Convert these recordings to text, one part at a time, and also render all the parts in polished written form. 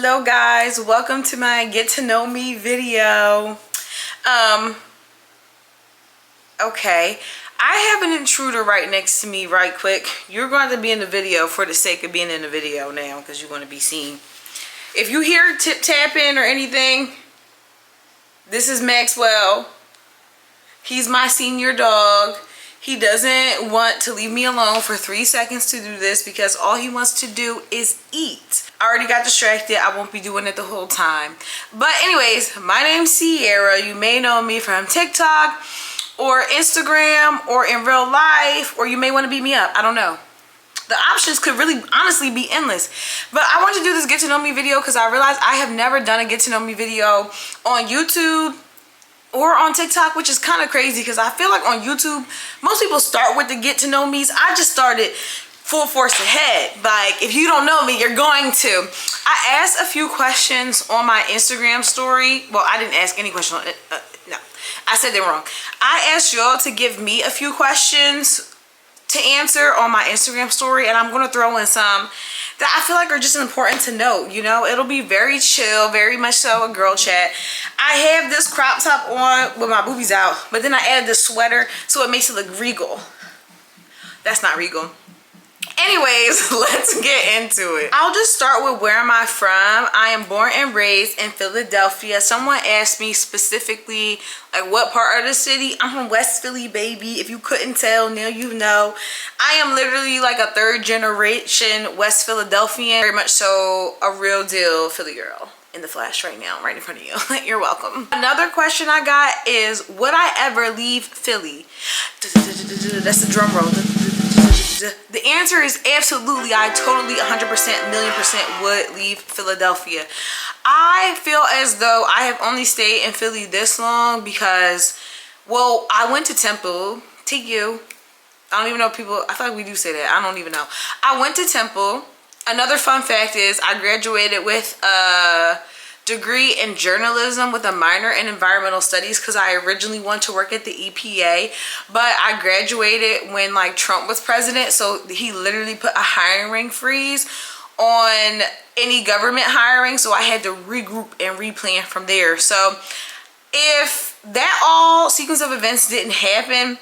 Hello guys, welcome to my get to know me video. Okay, I have an intruder right next to me right quick. You're going to be in the video for the sake of being in the video now because you're going to be seen. If you hear tip tapping or anything, this is Maxwell. He's my senior dog. He doesn't want to leave me alone for 3 seconds to do this because all he wants to do is eat. I already got distracted. I won't be doing it the whole time. But anyways, my name's Sierra. You may know me from TikTok or Instagram or in real life, or you may want to beat me up. I don't know. The options could really honestly be endless. But I want to do this get to know me video because I realized I have never done a get to know me video on YouTube or on TikTok, which is kind of crazy because I feel like on YouTube, most people start with the get to know me's. I just started full force ahead. Like, if you don't know me, you're going to. I asked a few questions on my Instagram story. Well, I didn't ask any question on it. No, I said them wrong. I asked y'all to give me a few questions to answer on my Instagram story, and I'm going to throw in some that I feel like are just important to note. You know, it'll be very chill, very much so a girl chat. I have this crop top on with my boobies out, but then I added this sweater so it makes it look regal. That's not regal. Anyways, let's get into it. I'll just start with where am I from. I am born and raised in Philadelphia. Someone asked me specifically, like, what part of the city. I'm from West Philly, baby. If you couldn't tell, now you know. I am literally like a third generation West Philadelphian. Very much so a real deal Philly girl in the flash right now, right in front of you. You're welcome. Another question I got is, would I ever leave Philly? That's the drum roll. The answer is absolutely. I totally 100% million percent would leave Philadelphia. I feel as though I have only stayed in Philly this long because, well, I went to Temple. TU. I don't even know if people, I feel like we do say that. I don't even know. I went to Temple. Another fun fact is I graduated with a degree in journalism with a minor in environmental studies because I originally wanted to work at the EPA, but I graduated when like Trump was president, so he literally put a hiring freeze on any government hiring, so I had to regroup and replan from there. So if that all sequence of events didn't happen,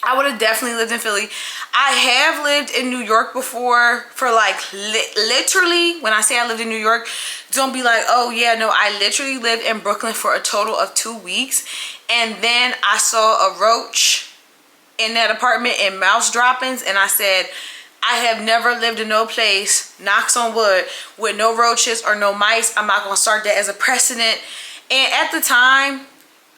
I would have definitely lived in Philly. I have lived in New York before for like literally, when I say I lived in New York, don't be like, oh yeah, no, I literally lived in Brooklyn for a total of 2 weeks. And then I saw a roach in that apartment and mouse droppings, and I said, I have never lived in no place, knocks on wood, with no roaches or no mice. I'm not gonna start that as a precedent. And at the time,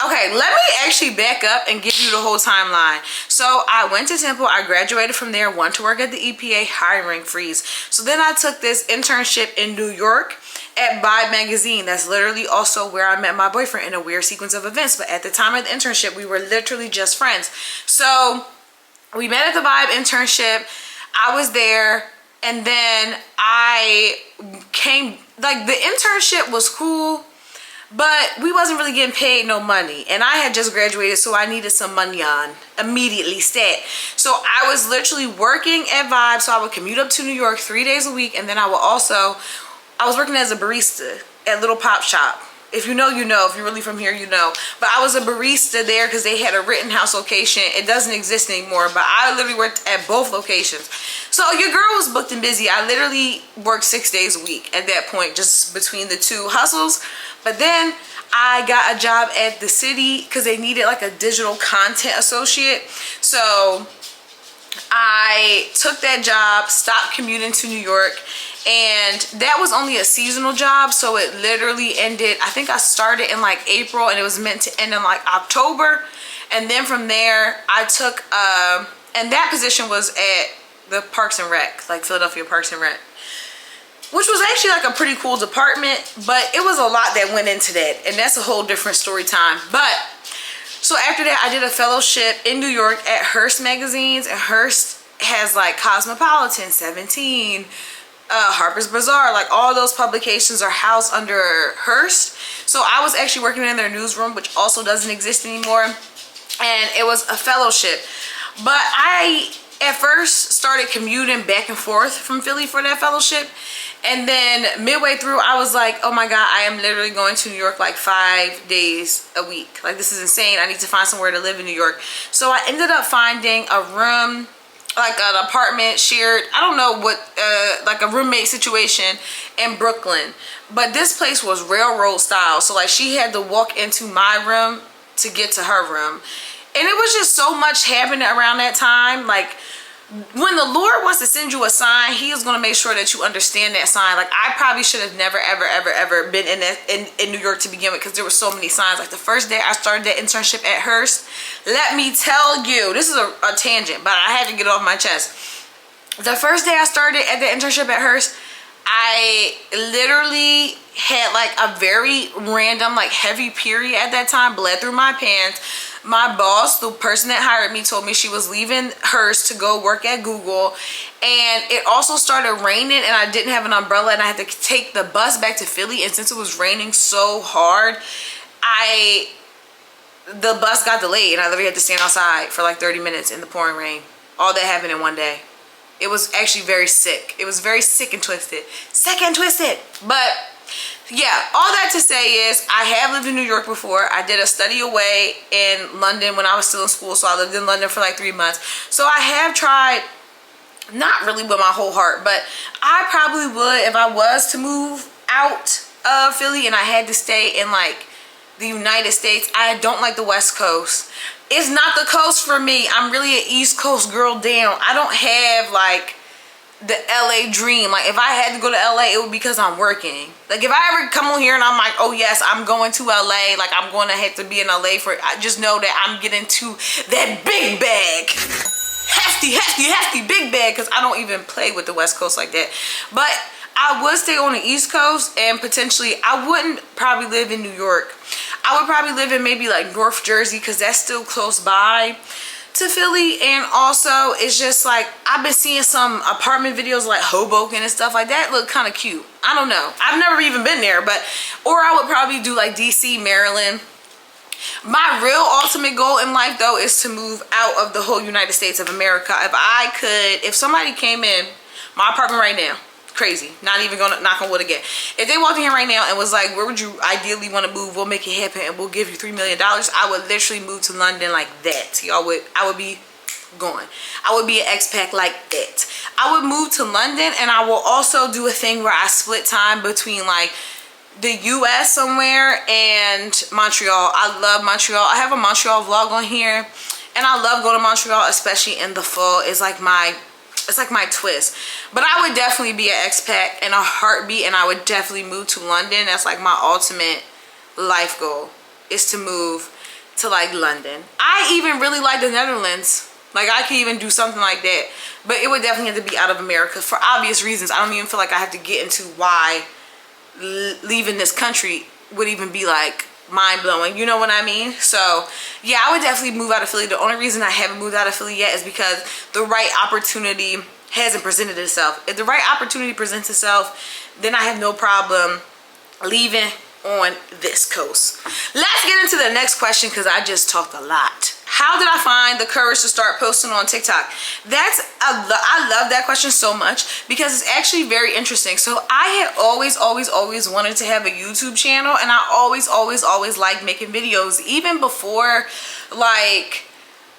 okay, let me actually back up and give you the whole timeline. So I went to Temple, I graduated from there, went to work at the EPA, hiring freeze. So then I took this internship in New York at Vibe magazine. That's literally also where I met my boyfriend in a weird sequence of events. But at the time of the internship, we were literally just friends. So we met at the Vibe internship. I was there, and then I came, like, the internship was cool, but we wasn't really getting paid no money, and I had just graduated, so I needed some money on immediately stat. So I was literally working at Vibe, so I would commute up to New York 3 days a week, and then I was working as a barista at Little Pop Shop. If you know, you know. If you're really from here, you know. But I was a barista there because they had a Rittenhouse location. It doesn't exist anymore, but I literally worked at both locations. So your girl was booked and busy. I literally worked 6 days a week at that point, just between the two hustles. But then I got a job at the city because they needed like a digital content associate. So I took that job, stopped commuting to New York, and that was only a seasonal job, so it literally ended, I think I started in like April and it was meant to end in like October. And then from there I took and that position was at the Parks and Rec, like Philadelphia Parks and Rec, which was actually like a pretty cool department, but it was a lot that went into that, and that's a whole different story time. But so after that, I did a fellowship in New York at Hearst magazines, and Hearst has like Cosmopolitan, 17, Harper's Bazaar, like all those publications are housed under Hearst. So I was actually working in their newsroom, which also doesn't exist anymore, and it was a fellowship. But I at first started commuting back and forth from Philly for that fellowship. And then midway through, I was like, oh my God, I am literally going to New York like 5 days a week. Like, this is insane. I need to find somewhere to live in New York. So I ended up finding a room, like an apartment shared, I don't know what, like a roommate situation in Brooklyn. But this place was railroad style. So like she had to walk into my room to get to her room. And it was just so much happening around that time. Like, when the Lord wants to send you a sign, he is going to make sure that you understand that sign. Like, I probably should have never, ever been in New York to begin with, because there were so many signs. Like, the first day I started that internship at Hearst, let me tell you, this is a tangent, but I had to get off my chest. The first day I started at the internship at Hearst, I literally had like a very random, like heavy period at that time, bled through my pants. My boss, the person that hired me, told me she was leaving Hearst to go work at Google. And it also started raining and I didn't have an umbrella and I had to take the bus back to Philly. And since it was raining so hard, the bus got delayed and I literally had to stand outside for like 30 minutes in the pouring rain. All that happened in one day. It was actually very sick. It was very sick and twisted. Sick and twisted. But yeah, all that to say is I have lived in New York before. I did a study away in London when I was still in school. So I lived in London for like 3 months. So I have tried, not really with my whole heart, but I probably would if I was to move out of Philly and I had to stay in like the United States. I don't like the West Coast. It's not the coast for me. I'm really an East Coast girl down. I don't have like the LA dream. Like, if I had to go to LA, it would be because I'm working. Like, if I ever come on here and I'm like, oh yes, I'm going to LA, like I'm going to have to be in LA for, I just know that I'm getting to that big bag. Hefty big bag, because I don't even play with the West Coast like that. But I would stay on the East Coast, and potentially I wouldn't probably live in New York. I would probably live in maybe like North Jersey, because that's still close by to Philly. And also it's just like I've been seeing some apartment videos like Hoboken and stuff like that look kind of cute. I don't know, I've never even been there, but or I would probably do like DC, Maryland. My real ultimate goal in life though is to move out of the whole United States of America. If somebody came in my apartment right now, crazy, not even gonna knock on wood again, if they walked in here right now and was like, where would you ideally want to move, we'll make it happen and we'll give you $3 million, I would literally move to London like that. I would be going. I would be an expat like that. I would move to London, and I will also do a thing where I split time between like the US somewhere and Montreal. I love Montreal. I have a Montreal vlog on here, and I love going to Montreal, especially in the fall. It's like my twist. But I would definitely be an expat in a heartbeat, and I would definitely move to London. That's like my ultimate life goal, is to move to like London. I even really like the Netherlands. Like, I could even do something like that, but it would definitely have to be out of America for obvious reasons. I don't even feel like I have to get into why leaving this country would even be like mind-blowing, you know what I mean? So yeah, I would definitely move out of Philly. The only reason I haven't moved out of Philly yet is because the right opportunity hasn't presented itself. If the right opportunity presents itself, then I have no problem leaving on this coast. Let's get into the next question, because I just talked a lot. How did I find the courage to start posting on TikTok? I love that question so much, because it's actually very interesting. So I had always wanted to have a YouTube channel, and I always liked making videos, even before, like,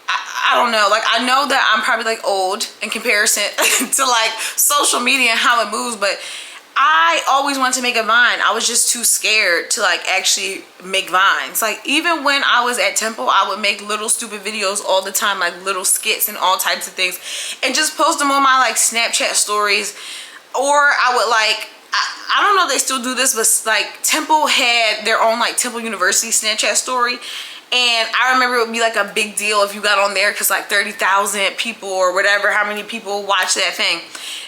I don't know, like, I know that I'm probably like old in comparison to like social media and how it moves, but I always wanted to make a Vine. I was just too scared to like actually make Vines. Like, even when I was at Temple, I would make little stupid videos all the time, like little skits and all types of things, and just post them on my like Snapchat stories. Or I would like, I don't know if they still do this, but like Temple had their own like Temple University Snapchat story. And I remember it would be like a big deal if you got on there, because like 30,000 people or whatever, how many people watch that thing.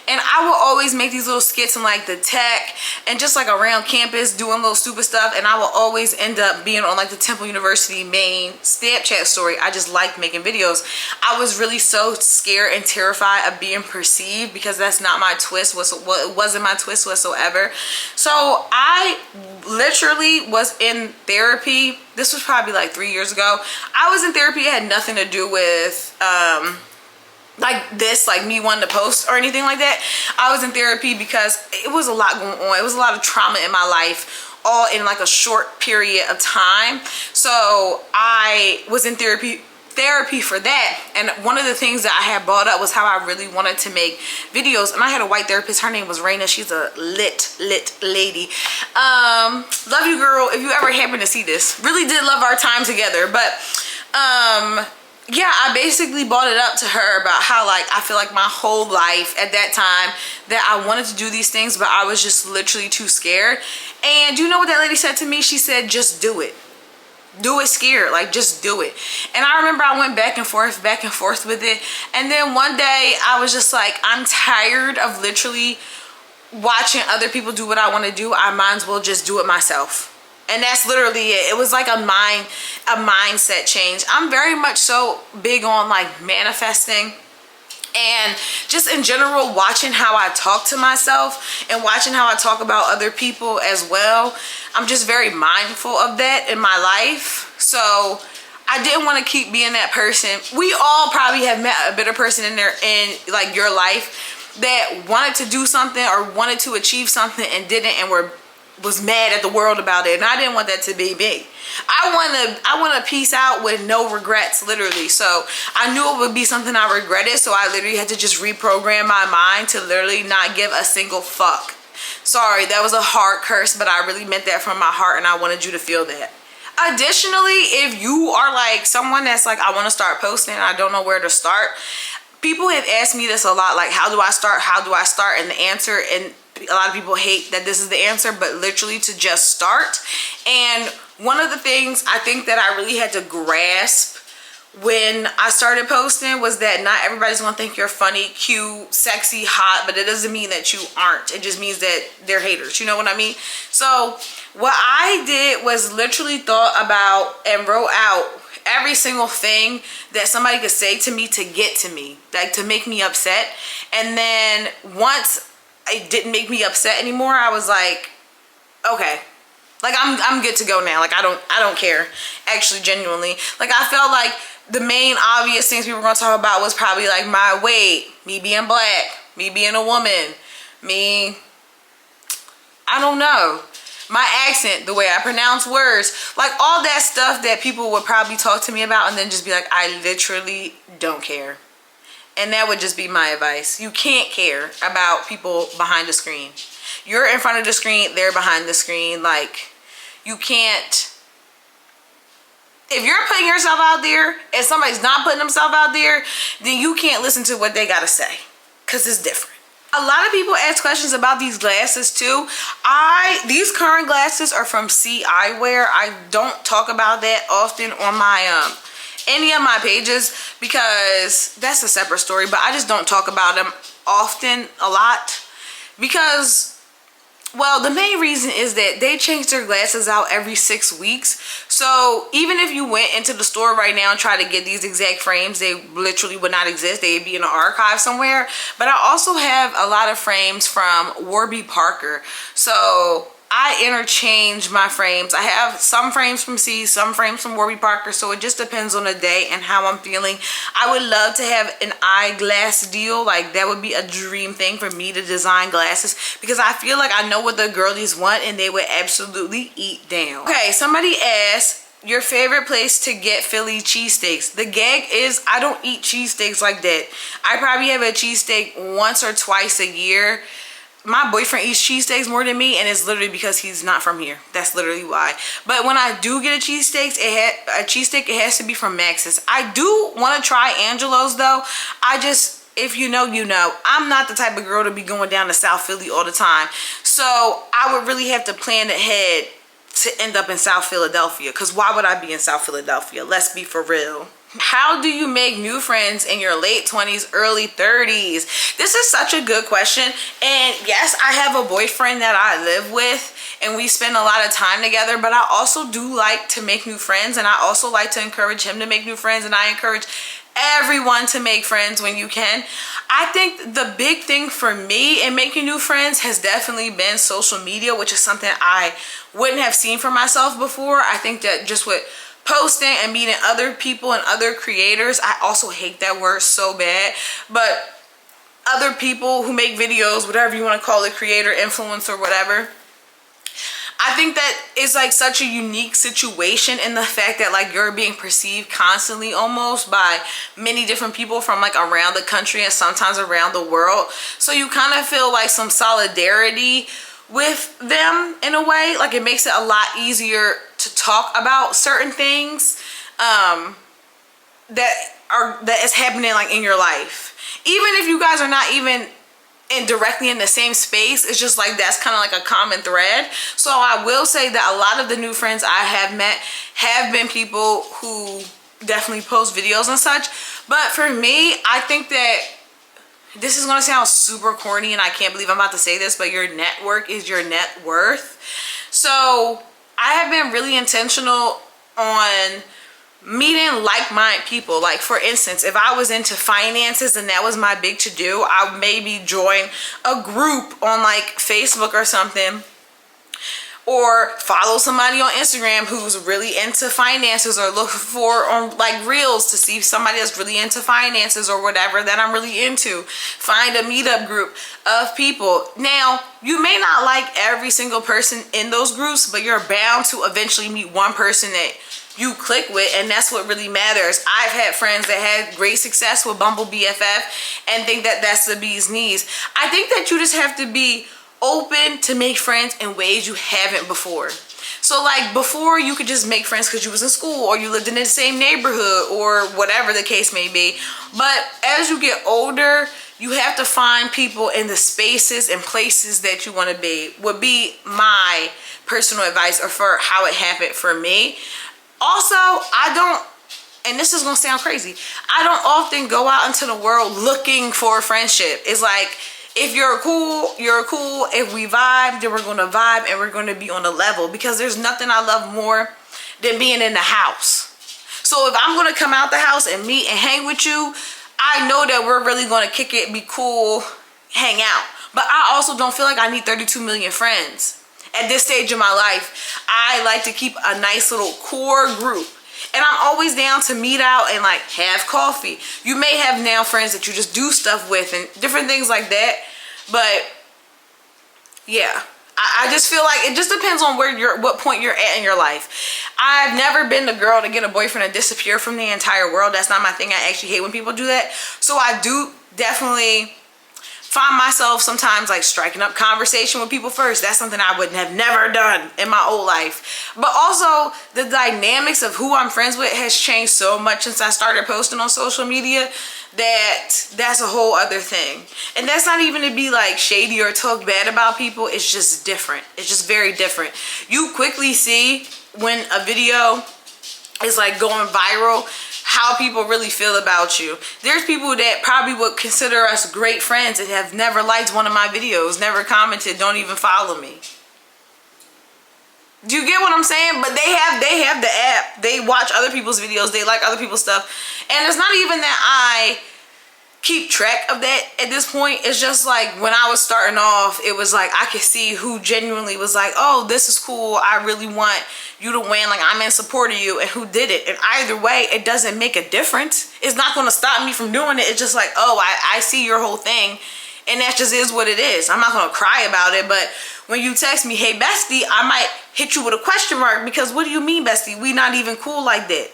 And I will always make these little skits in like the tech and just like around campus doing little stupid stuff. And I will always end up being on like the Temple University main Snapchat story. I just liked making videos. I was really so scared and terrified of being perceived, because that's not my twist. It wasn't my twist whatsoever. So I literally was in therapy. This was probably like 3 years ago. I was in therapy. It had nothing to do with like this, like me wanting to post or anything like that. I was in therapy because it was a lot going on. It was a lot of trauma in my life, all in like a short period of time. So I was in therapy for that. And one of the things that I had brought up was how I really wanted to make videos. And I had a white therapist. Her name was Raina. She's a lit lady. Love you, girl. If you ever happen to see this, really did love our time together. But yeah, I basically brought it up to her about how, like, I feel like my whole life at that time that I wanted to do these things, but I was just literally too scared. And you know what that lady said to me? She said, just do it. Do it scared, like just do it. And I remember I went back and forth with it. And then one day I was just like, I'm tired of literally watching other people do what I want to do. I might as well just do it myself. And that's literally it. It was like a mindset change. I'm very much so big on like manifesting, and just in general watching how I talk to myself and watching how I talk about other people as well. I'm just very mindful of that in my life. So I didn't want to keep being that person. We all probably have met a bitter person in like your life that wanted to do something or wanted to achieve something and didn't, and was mad at the world about it. And I didn't want that to be me. I want to peace out with no regrets, literally. So I knew it would be something I regretted, so I literally had to just reprogram my mind to literally not give a single fuck. Sorry, that was a hard curse, but I really meant that from my heart, and I wanted you to feel that. Additionally, if you are like someone that's like, I want to start posting and I don't know where to start, people have asked me this a lot, like, how do I start? And the answer, and a lot of people hate that this is the answer, but literally to just start. And one of the things I think that I really had to grasp when I started posting was that not everybody's gonna think you're funny, cute, sexy, hot, but it doesn't mean that you aren't. It just means that they're haters, you know what I mean? So what I did was literally thought about and wrote out every single thing that somebody could say to me to get to me, like to make me upset. And then once it didn't make me upset anymore, I was like, okay, like I'm good to go now. Like I don't care, actually, genuinely. Like I felt like the main obvious things we were gonna talk about was probably like my weight, me being black, me being a woman, me, I don't know, my accent, the way I pronounce words, like all that stuff that people would probably talk to me about, and then just be like, I literally don't care. And that would just be my advice. You can't care about people behind the screen. You're in front of the screen, they're behind the screen. Like, you can't. If you're putting yourself out there and somebody's not putting themselves out there, then you can't listen to what they gotta say, because it's different. A lot of people ask questions about these glasses too. These current glasses are from C Eyewear. I don't talk about that often on my any of my pages, because that's a separate story, but I just don't talk about them often a lot, because, well, the main reason is that they change their glasses out every 6 weeks. So even if you went into the store right now and tried to get these exact frames, they literally would not exist. They'd be in an archive somewhere. But I also have a lot of frames from Warby Parker. So I interchange my frames. I have some frames from C, some frames from Warby Parker, so it just depends on the day and how I'm feeling. I would love to have an eyeglass deal. Like, that would be a dream thing for me to design glasses, because I feel like I know what the girlies want and they would absolutely eat down. Okay, somebody asked, your favorite place to get Philly cheesesteaks. The gag is I don't eat cheesesteaks like that. I probably have a cheesesteak once or twice a year. My boyfriend eats cheesesteaks more than me, and it's literally because he's not from here. That's literally why. But when I do get a cheesesteak, it has to be from Max's. I do want to try Angelo's though. If you know, you know. I'm not the type of girl to be going down to South Philly all the time. So I would really have to plan ahead to end up in South Philadelphia, because why would I be in South Philadelphia? Let's be for real. How do you make new friends in your late 20s, early 30s? This is such a good question. And yes, I have a boyfriend that I live with and we spend a lot of time together, but I also do like to make new friends, and I also like to encourage him to make new friends, and I encourage everyone to make friends when you can. I think the big thing for me in making new friends has definitely been social media, which is something I wouldn't have seen for myself before. I think that just with posting and meeting other people and other creators. I also hate that word so bad, but other people who make videos, whatever you want to call it, creator, influencer, whatever. I think that is like such a unique situation in the fact that like you're being perceived constantly almost by many different people from like around the country and sometimes around the world. So you kind of feel like some solidarity with them in a way. Like it makes it a lot easier to talk about certain things that is happening like in your life. Even if you guys are not even directly in the same space, it's just like that's kind of like a common thread. So I will say that a lot of the new friends I have met have been people who definitely post videos and such. But for me, I think that this is going to sound super corny and I can't believe I'm about to say this, but your network is your net worth. So I have been really intentional on meeting like-minded people. Like for instance, if I was into finances and that was my big to-do, I would maybe join a group on like Facebook or something, or follow somebody on Instagram who's really into finances, or look for on like reels to see somebody that's really into finances or whatever that I'm really into. Find a meetup group of people. Now, you may not like every single person in those groups, but you're bound to eventually meet one person that you click with, and that's what really matters. I've had friends that had great success with Bumble BFF and think that that's the bee's knees. I think that you just have to be open to make friends in ways you haven't before. So like before, you could just make friends because you was in school or you lived in the same neighborhood or whatever the case may be. But as you get older, you have to find people in the spaces and places that you want to be, would be my personal advice, or for how it happened for me. Also, I don't, and this is gonna sound crazy, I don't often go out into the world looking for a friendship. It's like, if you're cool, you're cool. If we vibe, then we're gonna vibe and we're gonna be on a level, because there's nothing I love more than being in the house. So if I'm gonna come out the house and meet and hang with you, I know that we're really gonna kick it, be cool, hang out. But I also don't feel like I need 32 million friends. At this stage of my life, I like to keep a nice little core group. And I'm always down to meet out and like have coffee. You may have now friends that you just do stuff with and different things like that. But yeah, I just feel like it just depends on what point you're at in your life. I've never been the girl to get a boyfriend and disappear from the entire world. That's not my thing. I actually hate when people do that. So I do definitely find myself sometimes like striking up conversation with people first. That's something I would have never done in my old life. But also the dynamics of who I'm friends with has changed so much since I started posting on social media that that's a whole other thing. And that's not even to be like shady or talk bad about people. It's just different. It's just very different. You quickly see when a video is like going viral how people really feel about you. There's people that probably would consider us great friends and have never liked one of my videos, never commented, don't even follow me. Do you get what I'm saying? But they have the app. They watch other people's videos. They like other people's stuff. And it's not even that I keep track of that at this point. It's just like when I was starting off, it was like I could see who genuinely was like, oh, this is cool, I really want you to win, like I'm in support of you, and who did it. And either way, it doesn't make a difference. It's not going to stop me from doing it. It's just like, oh, I see your whole thing, and that just is what it is. I'm not going to cry about it. But when you text me, hey bestie, I might hit you with a question mark, because what do you mean bestie? We not even cool like that.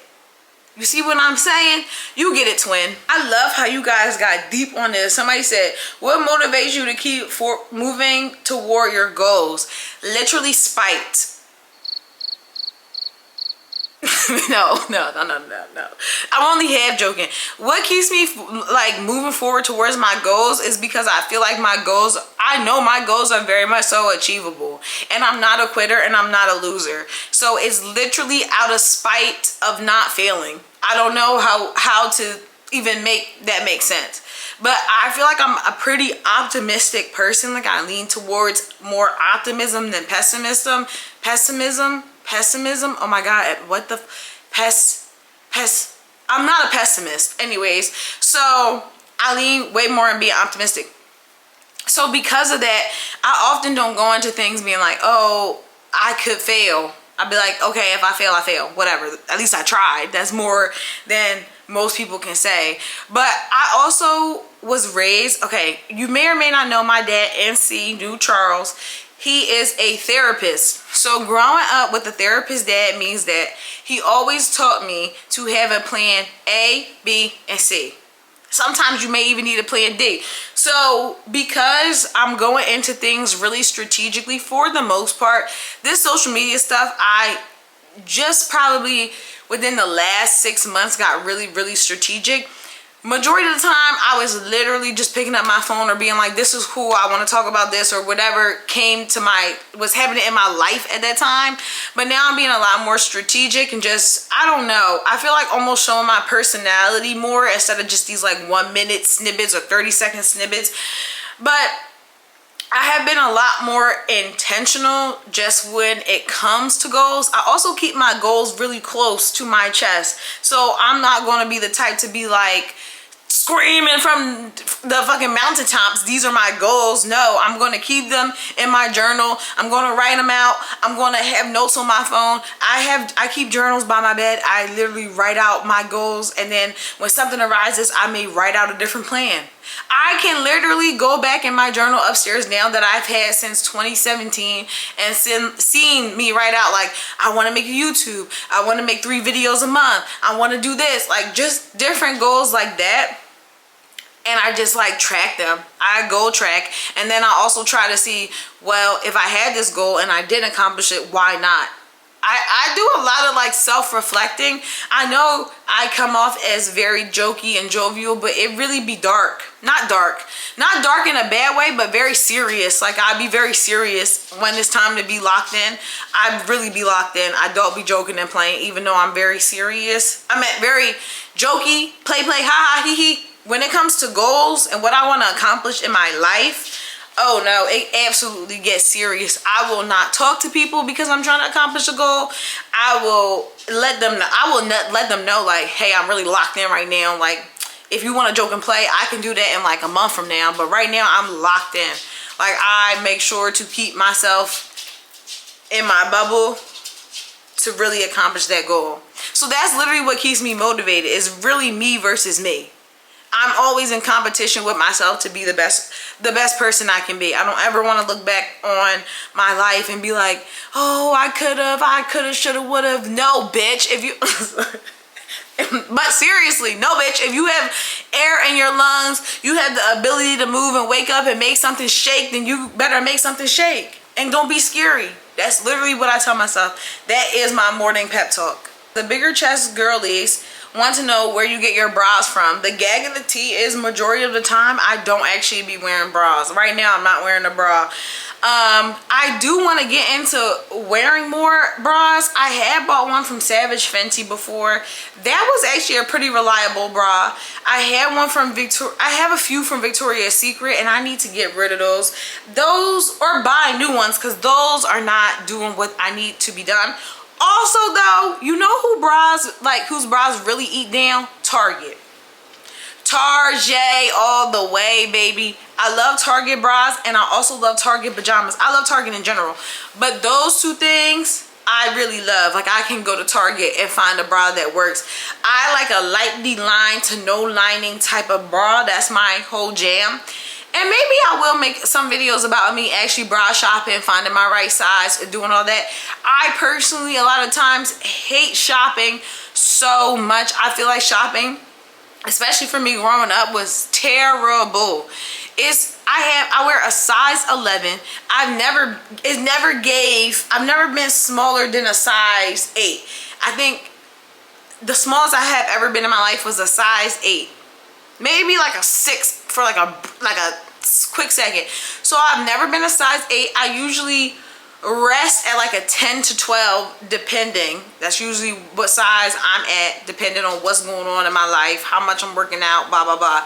You see what I'm saying? You get it, twin. I love how you guys got deep on this. Somebody said, what motivates you to keep moving toward your goals? Literally spite. No. I'm only half joking. What keeps me like moving forward towards my goals is because I feel like I know my goals are very much so achievable, and I'm not a quitter and I'm not a loser. So it's literally out of spite of not failing. I don't know how to even make that make sense. But I feel like I'm a pretty optimistic person. Like I lean towards more optimism than pessimism. Pessimism. Oh my God, what the I'm not a pessimist. Anyways, so I lean way more in being optimistic. So because of that, I often don't go into things being like, oh, I could fail. I'd be like, okay, if I fail, I fail. Whatever. At least I tried. That's more than most people can say. But I also was raised, okay, you may or may not know my dad, NC, New Charles. He is a therapist. So growing up with a therapist dad means that he always taught me to have a plan A, B, and C. Sometimes you may even need a plan D. So because I'm going into things really strategically for the most part, this social media stuff, I just probably within the last 6 months got really strategic. Majority of the time I was literally just picking up my phone or being like, this is cool, I want to talk about this, or whatever was happening in my life at that time. But now I'm being a lot more strategic and just, I don't know, I feel like almost showing my personality more instead of just these like 1 minute snippets or 30-second snippets. But I have been a lot more intentional just when it comes to goals. I also keep my goals really close to my chest. So I'm not going to be the type to be like screaming from the fucking mountaintops, these are my goals. No, I'm going to keep them in my journal. I'm going to write them out. I'm going to have notes on my phone. I keep journals by my bed. I literally write out my goals, and then when something arises, I may write out a different plan. I can literally go back in my journal upstairs now that I've had since 2017 and seen me write out like, I want to make a YouTube, I want to make 3 videos a month, I want to do this, like just different goals like that. And I just like track them. I goal track, and then I also try to see, well, if I had this goal and I didn't accomplish it, why not? I do a lot of like self-reflecting. I know I come off as very jokey and jovial, but it really be dark. Not dark in a bad way, but very serious. Like I'd be very serious when it's time to be locked in. I'd really be locked in. I don't be joking and playing, even though I'm very serious. I'm very jokey, play, ha ha, hee hee. When it comes to goals and what I want to accomplish in my life, oh no, it absolutely gets serious. I will not talk to people because I'm trying to accomplish a goal. I will let them know. I will not let them know like, hey, I'm really locked in right now. Like, if you want to joke and play, I can do that in like a month from now. But right now, I'm locked in. Like, I make sure to keep myself in my bubble to really accomplish that goal. So that's literally what keeps me motivated. Is really me versus me. I'm always in competition with myself to be the best person I can be. I don't ever want to look back on my life and be like, oh, I coulda, shoulda, woulda. No, bitch. If you, but seriously, no, bitch. If you have air in your lungs, you have the ability to move and wake up and make something shake, then you better make something shake. And don't be scary. That's literally what I tell myself. That is my morning pep talk. The bigger chest girlies want to know where you get your bras from. The gag of the tea is majority of the time I don't actually be wearing bras. Right now I'm not wearing a bra. I do want to get into wearing more bras. I had bought one from Savage Fenty before. That was actually a pretty reliable bra. I had one from I have a few from Victoria's Secret, and I need to get rid of those. Or buy new ones, because those are not doing what I need to be done. Also though, you know whose bras really eat down? Target all the way, baby. I love Target bras, and I also love Target pajamas. I love Target in general, but those two things I really love. Like, I can go to Target and find a bra that works. I like a lightly lined to no lining type of bra. That's my whole jam. And maybe I will make some videos about me actually bra shopping, finding my right size, and doing all that. I personally, a lot of times, hate shopping so much. I feel like shopping, especially for me growing up, was terrible. I wear a size 11. I've never been smaller than a size 8. I think the smallest I have ever been in my life was a size 8. Maybe like a 6 for like a quick second. So I've never been a size 8. I usually rest at like a 10 to 12 depending. That's usually what size I'm at, depending on what's going on in my life, how much I'm working out, blah blah blah.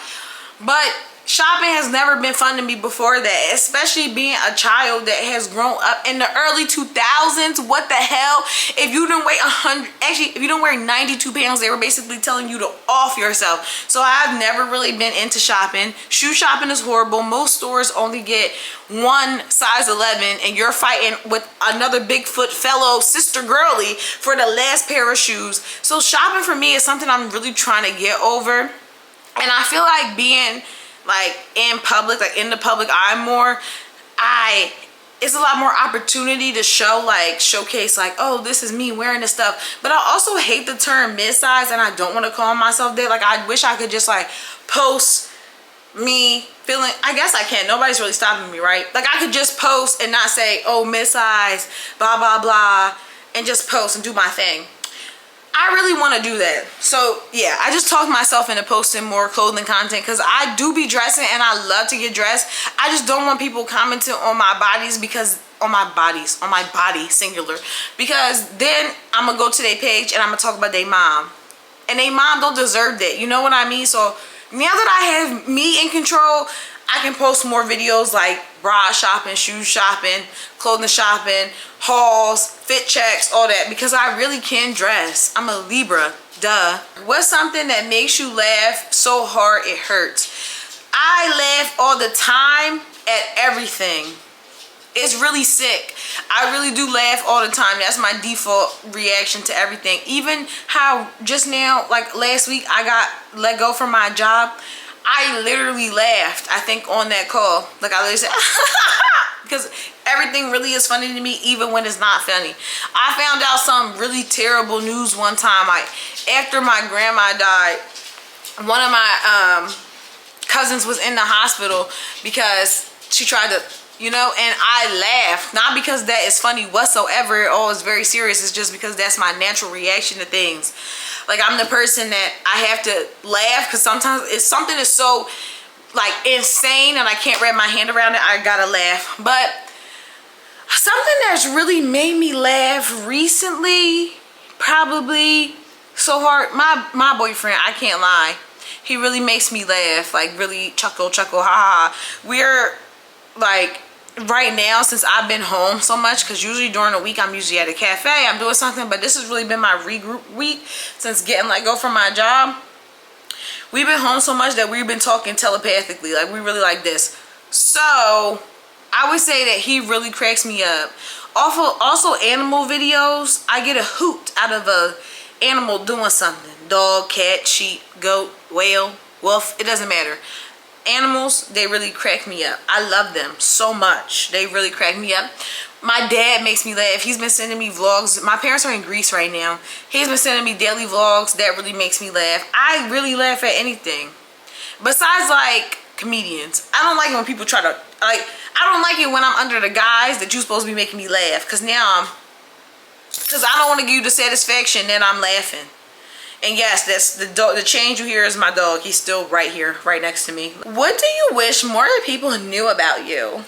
But shopping has never been fun to me before that, especially being a child that has grown up in the early 2000s. What the hell? If you didn't weigh 100, actually, if you don't weigh 92 pounds, they were basically telling you to off yourself. So I've never really been into shopping. Shoe shopping is horrible. Most stores only get one size 11, and you're fighting with another Bigfoot fellow sister girly for the last pair of shoes. So shopping for me is something I'm really trying to get over. And I feel like being like in public, like in the public eye more, it's a lot more opportunity to showcase like, oh, this is me wearing this stuff. But I also hate the term mid-size, and I don't want to call myself that. Like, I wish I could just like post me feeling, I guess I can, nobody's really stopping me, right? Like, I could just post and not say, oh, mid-size, blah blah blah, and just post and do my thing. I really want to do that. So yeah, I just talked myself into posting more clothing content, because I do be dressing and I love to get dressed. I just don't want people commenting on my bodies, because on my body singular, because then I'm gonna go to their page and I'm gonna talk about their mom, and their mom don't deserve that, you know what I mean? So now that I have me in control, I can post more videos like bra shopping, shoe shopping, clothing shopping, hauls, fit checks, all that, because I really can dress. I'm a Libra, duh. What's something that makes you laugh so hard it hurts? I laugh all the time at everything. It's really sick. I really do laugh all the time. That's my default reaction to everything. Even how just now, like last week, I got let go from my job. I literally laughed, I think, on that call. Like, I literally said, because everything really is funny to me, even when it's not funny. I found out some really terrible news one time. Like, after my grandma died, one of my cousins was in the hospital because she tried to, you know, and I laughed. Not because that is funny whatsoever, oh, it's very serious. It's just because that's my natural reaction to things. Like, I'm the person that I have to laugh, because sometimes if something is so like insane and I can't wrap my hand around it, I gotta laugh. But something that's really made me laugh recently, probably so hard, my boyfriend, I can't lie, he really makes me laugh, like really chuckle, ha ha. We're like, right now, since I've been home so much, because usually during the week I'm usually at a cafe, I'm doing something, but this has really been my regroup week since getting let go from my job. We've been home so much that we've been talking telepathically, like we really like this. So I would say that he really cracks me up. Also animal videos, I get a hoot out of a animal doing something. Dog, cat, sheep, goat, whale, wolf, it doesn't matter. Animals, they really crack me up. I love them so much. They really crack me up. My dad makes me laugh. He's been sending me vlogs. My parents are in Greece right now. He's been sending me daily vlogs. That really makes me laugh. I really laugh at anything. Besides, like, comedians. I don't like it when people try to, like, I don't like it when I'm under the guise that you're supposed to be making me laugh. Because now because I don't want to give you the satisfaction that I'm laughing. And yes, that's the dog. The change you hear is my dog. He's still right here, right next to me. What do you wish more people knew about you?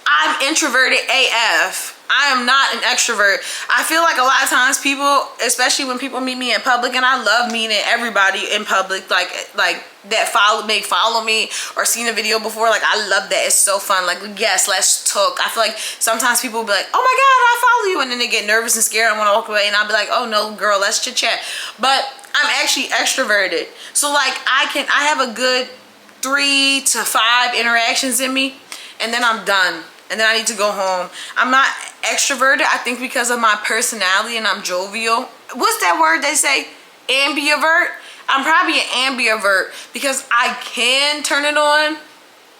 I'm introverted AF. I am not an extrovert. I feel like a lot of times people, especially when people meet me in public, and I love meeting everybody in public, like that follow me or seen a video before. Like, I love that. It's so fun. Like, yes, let's talk. I feel like sometimes people will be like, oh my God, I follow you, and then they get nervous and scared and want to walk away, and I'll be like, oh no, girl, let's chit chat. But I'm actually extroverted, so like I have a good 3 to 5 interactions in me, and then I'm done. And then I need to go home. I'm not extroverted, I think, because of my personality, and I'm jovial. What's that word they say? Ambivert? I'm probably an ambivert because I can turn it on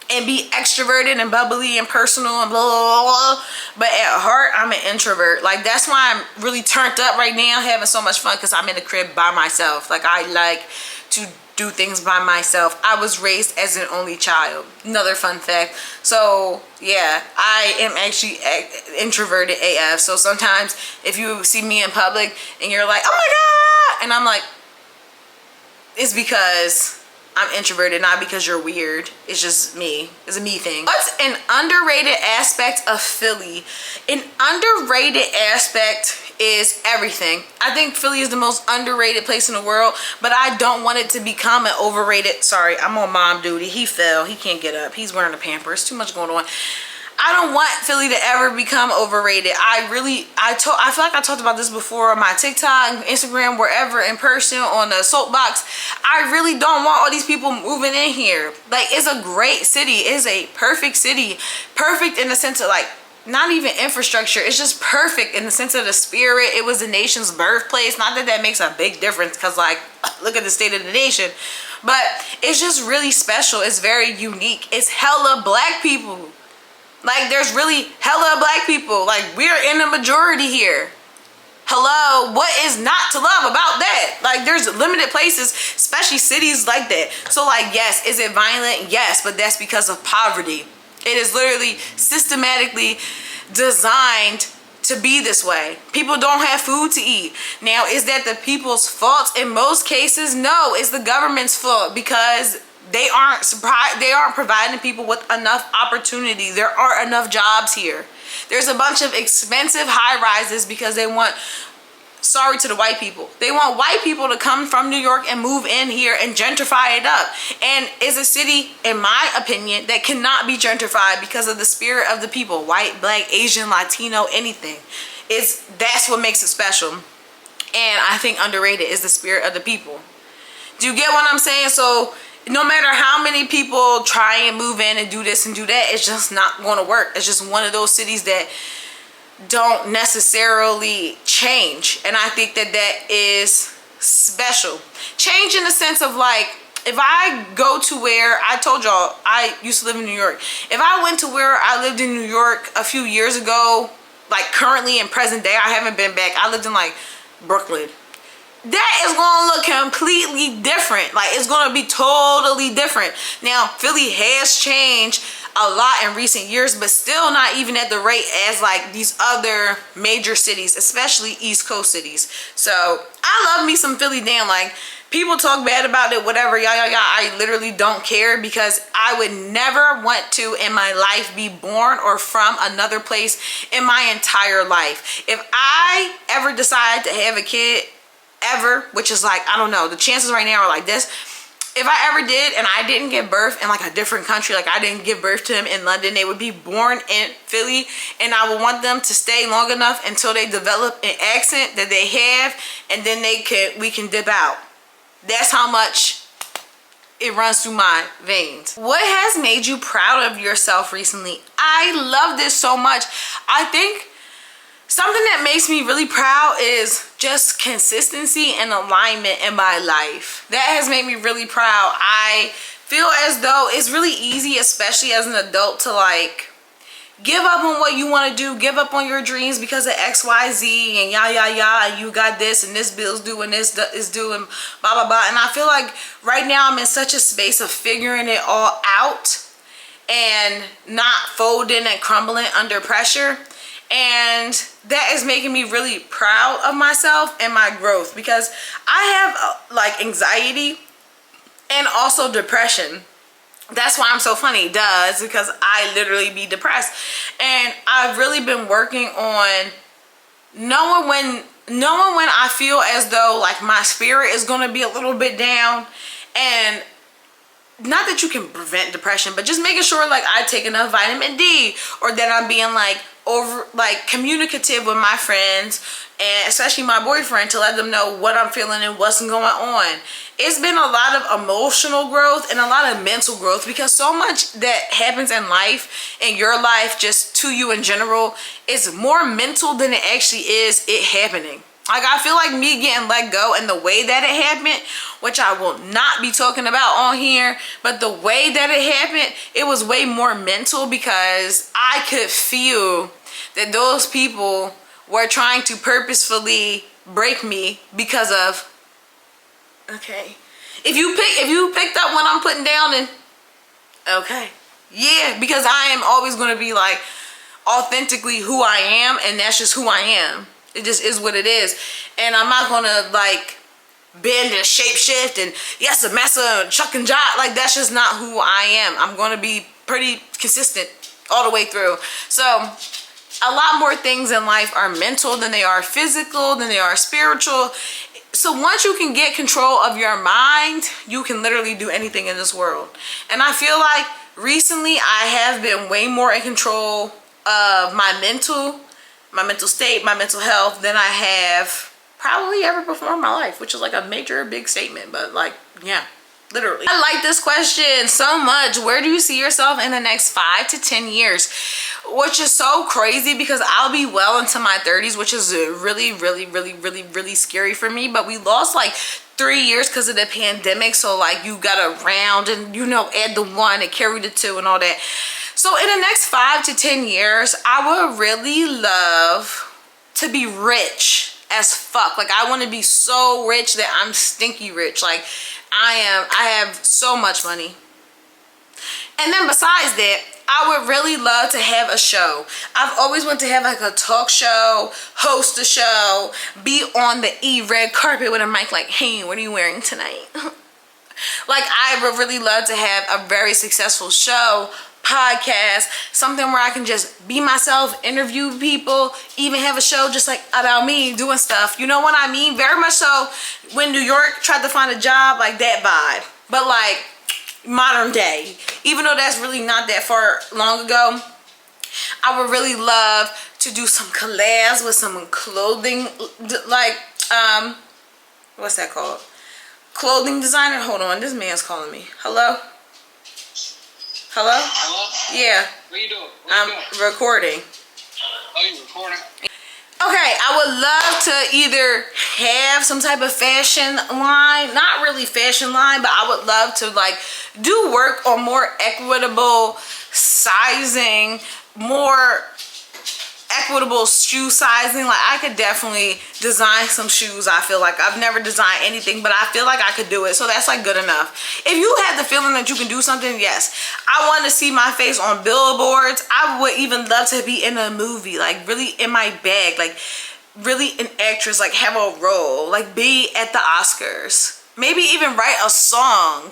and be extroverted and bubbly and personal and blah, blah, blah. But at heart, I'm an introvert. Like, that's why I'm really turned up right now, having so much fun, because I'm in the crib by myself. Like, I like to do things by myself. I was raised as an only child. Another fun fact. So yeah, I am actually introverted AF. So sometimes if you see me in public and you're like, oh my God, and I'm like, it's because I'm introverted, not because you're weird. It's just me. It's a me thing. What's an underrated aspect of Philly? An underrated aspect is everything. I think Philly is the most underrated place in the world, but I don't want it to become an overrated. Sorry, I'm on mom duty. He fell. He can't get up. He's wearing a Pampers. Too much going on. I don't want Philly to ever become overrated. I feel like I talked about this before on my TikTok, Instagram, wherever, in person, on the soapbox. I really don't want all these people moving in here. Like, it's a great city. It's a perfect city. Perfect in the sense of, like, not even infrastructure. It's just perfect in the sense of the spirit. It was the nation's birthplace. Not that that makes a big difference, because, like, look at the state of the nation. But it's just really special. It's very unique. It's hella black people. Like, there's really hella black people. Like, we're in the majority here. Hello, what is not to love about that? Like, there's limited places, especially cities like that. So, like, yes, is it violent? Yes, but that's because of poverty. It is literally systematically designed to be this way. People don't have food to eat. Now, is that the people's fault? In most cases, no, it's the government's fault, because they aren't providing people with enough opportunity. There aren't enough jobs here. There's a bunch of expensive high rises because they want, sorry to the white people, they want white people to come from New York and move in here and gentrify it up. And it's a city, in my opinion, that cannot be gentrified because of the spirit of the people. White, black, Asian, Latino, anything. That's what makes it special. And I think underrated is the spirit of the people. Do you get what I'm saying? So no matter how many people try and move in and do this and do that, it's just not going to work. It's just one of those cities that don't necessarily change. And I think that that is special. Change in the sense of, like, if I go to where, I told y'all, I used to live in New York. If I went to where I lived in New York a few years ago, like currently in present day, I haven't been back. I lived in, like, Brooklyn. That is going to look completely different. Like, it's going to be totally different. Now, Philly has changed a lot in recent years, but still not even at the rate as, like, these other major cities, especially East Coast cities. So, I love me some Philly. Damn, like, people talk bad about it, whatever, I literally don't care, because I would never want to in my life be born or from another place in my entire life. If I ever decide to have a kid, ever, which is, like, I don't know, the chances right now are like this. If I ever did and I didn't give birth in, like, a different country, like I didn't give birth to them in London, they would be born in Philly, and I would want them to stay long enough until they develop an accent that they have, and then we can dip out. That's how much it runs through my veins. What has made you proud of yourself recently? I love this so much. I think something that makes me really proud is just consistency and alignment in my life. That has made me really proud. I feel as though it's really easy, especially as an adult, to, like, give up on what you want to do, give up on your dreams because of XYZ and and you got this and this bill's due and this is due and blah blah blah. And I feel like right now I'm in such a space of figuring it all out and not folding and crumbling under pressure. And that is making me really proud of myself and my growth, because I have like anxiety and also depression. That's why I'm so funny, does, because I literally be depressed. And I've really been working on knowing when I feel as though, like, my spirit is going to be a little bit down. And not that you can prevent depression, but just making sure, like, I take enough vitamin D, or that I'm being, like, communicative with my friends, and especially my boyfriend, to let them know what I'm feeling and what's going on. It's been a lot of emotional growth and a lot of mental growth, because so much that happens in life, in your life, just to you in general, is more mental than it actually is it happening. Like, I feel like me getting let go and the way that it happened, which I will not be talking about on here, but the way that it happened, it was way more mental, because I could feel that those people were trying to purposefully break me because of, okay, if you picked up what I'm putting down, then okay, yeah, because I am always going to be, like, authentically who I am, and that's just who I am. It just is what it is. And I'm not gonna, like, bend and shape shift and yes, a mess of chuck and jot. Like, that's just not who I am. I'm going to be pretty consistent all the way through. So a lot more things in life are mental than they are physical, than they are spiritual. So once you can get control of your mind, you can literally do anything in this world. And I feel like recently I have been way more in control of my mental state, my mental health than I have probably ever before in my life, which is like a major big statement, but like, yeah, literally. I like this question so much. Where do you see yourself in the next 5 to 10 years? Which is so crazy because I'll be well into my 30s, which is really scary for me. But we lost like 3 years because of the pandemic. So like you got to round and, you know, add the 1 and carry the 2 and all that. So in the next 5 to 10 years, I would really love to be rich as fuck. Like, I want to be so rich that I'm stinky rich. Like, I have so much money. And then besides that, I would really love to have a show. I've always wanted to have like a talk show, host a show, be on the red carpet with a mic like, hey, what are you wearing tonight? Like, I would really love to have a very successful show, podcast, something where I can just be myself, interview people, even have a show just like about me doing stuff. You know what I mean? Very much so when New York tried to find a job, like that vibe. But like modern day, even though that's really not that far long ago, I would really love to do some collabs with some clothing, like, what's that called? Clothing designer. Hold on, this man's calling me. Hello? Hello? Hello? Yeah. What are you doing? I'm recording. Oh, you recording? Okay, I would love to either have some type of fashion line, not really fashion line, but I would love to like do work on more equitable sizing, more equitable shoe sizing. Like, I could definitely design some shoes. I feel like I've never designed anything, but I feel like I could do it. So that's like good enough. If you have the feeling that you can do something, yes. I want to see my face on billboards. I would even love to be in a movie, like really in my bag, like really an actress, like have a role, like be at the Oscars, maybe even write a song.